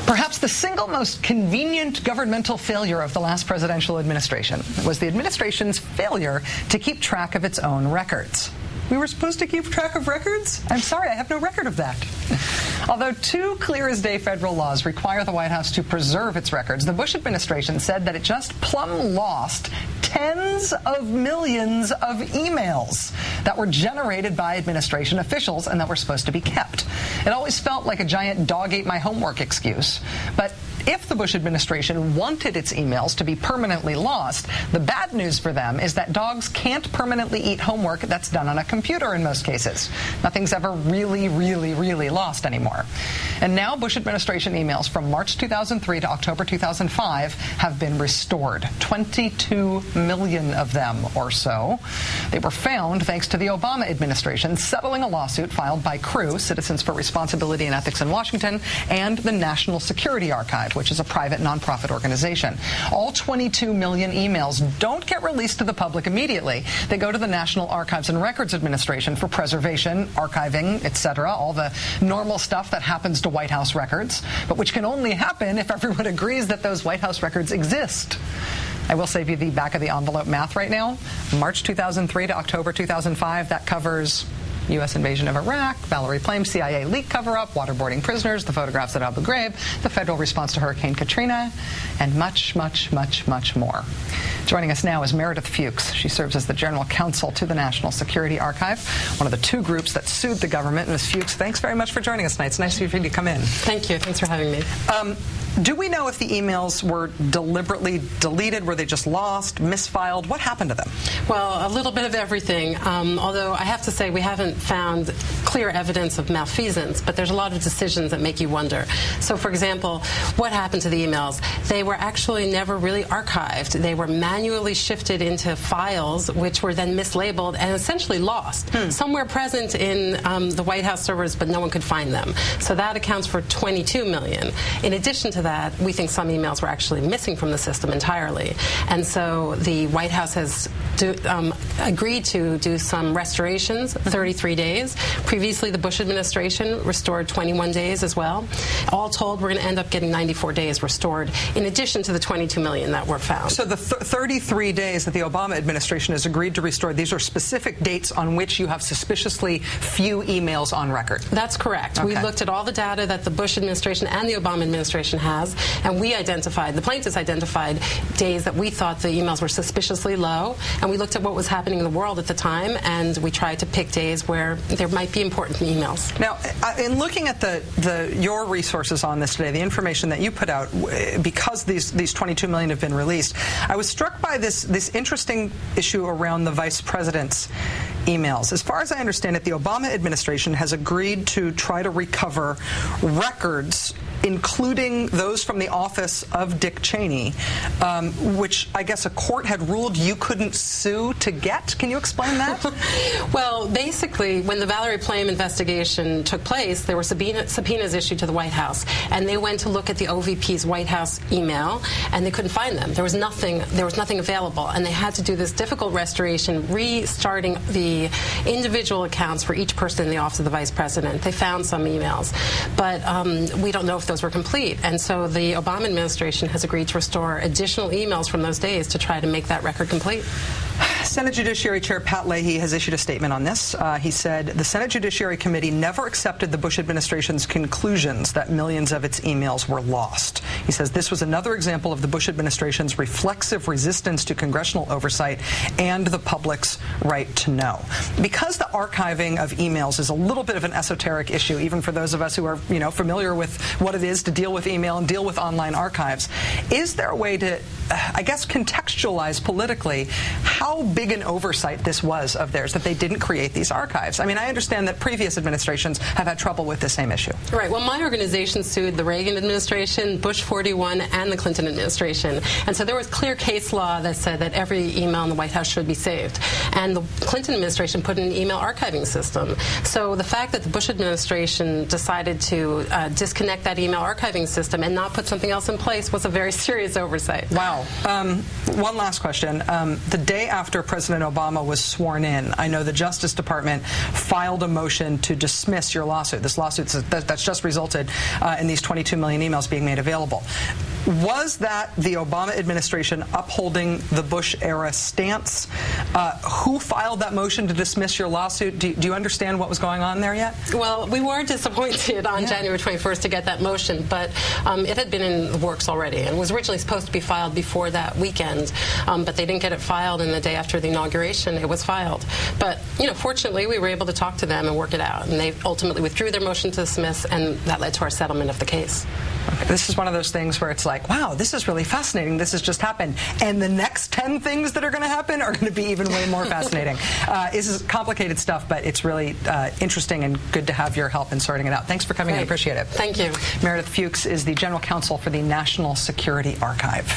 Perhaps the single most convenient governmental failure of the last presidential administration was the administration's failure to keep track of its own records. We were supposed to keep track of records? I'm sorry, I have no record of that. Although two clear-as-day federal laws require the White House to preserve its records, the Bush administration said that it just plumb lost tens of millions of emails that were generated by administration officials and that were supposed to be kept. It always felt like a giant dog-ate-my-homework excuse. But if the Bush administration wanted its emails to be permanently lost, the bad news for them is that dogs can't permanently eat homework that's done on a computer in most cases. Nothing's ever really lost anymore. And now Bush administration emails from March 2003 to October 2005 have been restored. 22 million of them or so. They were found thanks to the Obama administration settling a lawsuit filed by CREW, Citizens for Responsibility and Ethics in Washington, and the National Security Archive, which is a private nonprofit organization. All 22 million emails don't get released to the public immediately. They go to the National Archives and Records Administration for preservation, archiving, etc., all the normal stuff that happens to White House records, but which can only happen if everyone agrees that those White House records exist. I will save you the back-of-the-envelope math right now. March 2003 to October 2005, that covers U.S. invasion of Iraq, Valerie Plame, CIA leak cover-up, waterboarding prisoners, the photographs at Abu Ghraib, the federal response to Hurricane Katrina, and much more. Joining us now is Meredith Fuchs. She serves as the general counsel to the National Security Archive, one of the two groups that sued the government. Ms. Fuchs, thanks very much for joining us tonight. It's nice of you to come in. Thank you. Thanks for having me. Do we know if the emails were deliberately deleted? Were they just lost, misfiled? What happened to them? Well, a little bit of everything, although I have to say we haven't found clear evidence of malfeasance, but there's a lot of decisions that make you wonder. So, for example, what happened to the emails? They were actually never really archived. They were manually shifted into files, which were then mislabeled and essentially lost. Somewhere present in the White House servers, but no one could find them. So that accounts for 22 million. In addition to that, we think some emails were actually missing from the system entirely. And so the White House has agreed to do some restorations, 33 days. Previously, the Bush administration restored 21 days as well. All told, we're going to end up getting 94 days restored, in addition to the 22 million that were found. So the 33 days that the Obama administration has agreed to restore, these are specific dates on which you have suspiciously few emails on record? That's correct. Okay. We looked at all the data that the Bush administration and the Obama administration has, and we identified, the plaintiffs identified days that we thought the emails were suspiciously low, and we looked at what was happening in the world at the time, and we tried to pick days where there might be important emails. Now, in looking at your resources on this today, the information that you put out, because these 22 million have been released, I was struck by this interesting issue around the vice president's emails. As far as I understand it, the Obama administration has agreed to try to recover records, including those from the office of Dick Cheney, which I guess a court had ruled you couldn't sue to get. Can you explain that? Well, basically, when the Valerie Plame investigation took place, there were subpoenas issued to the White House, and they went to look at the OVP's White House email, and they couldn't find them. There was nothing available, and they had to do this difficult restoration, restarting the individual accounts for each person in the office of the vice president. They found some emails, but we don't know if those were complete, and so the Obama administration has agreed to restore additional emails from those days to try to make that record complete. Senate Judiciary Chair Pat Leahy has issued a statement on this. He said the Senate Judiciary Committee never accepted the Bush administration's conclusions that millions of its emails were lost. He says this was another example of the Bush administration's reflexive resistance to congressional oversight and the public's right to know. Because the archiving of emails is a little bit of an esoteric issue, even for those of us who are, familiar with what it is to deal with email and deal with online archives, is there a way to, I guess, contextualize politically how big an oversight this was of theirs, that they didn't create these archives? I mean, I understand that previous administrations have had trouble with the same issue. Right. Well, my organization sued the Reagan administration, Bush 41, and the Clinton administration. And so there was clear case law that said that every email in the White House should be saved. And the Clinton administration put in an email archiving system. So the fact that the Bush administration decided to disconnect that email archiving system and not put something else in place was a very serious oversight. Wow. Now, one last question. The day after President Obama was sworn in, I know the Justice Department filed a motion to dismiss your lawsuit. This lawsuit that's just resulted in these 22 million emails being made available. Was that the Obama administration upholding the Bush-era stance? Who filed that motion to dismiss your lawsuit? Do you understand what was going on there yet? Well, we were disappointed on January 21st to get that motion, but it had been in the works already and was originally supposed to be filed before that weekend, but they didn't get it filed, and the day after the inauguration it was filed. But, fortunately we were able to talk to them and work it out, and they ultimately withdrew their motion to dismiss, and that led to our settlement of the case. Okay. This is one of those things where it's like, wow, this is really fascinating. This has just happened. And the next 10 things that are going to happen are going to be even way more fascinating. This is complicated stuff, but it's really interesting and good to have your help in sorting it out. Thanks for coming in. Appreciate it. Thank you. Meredith Fuchs is the General Counsel for the National Security Archive.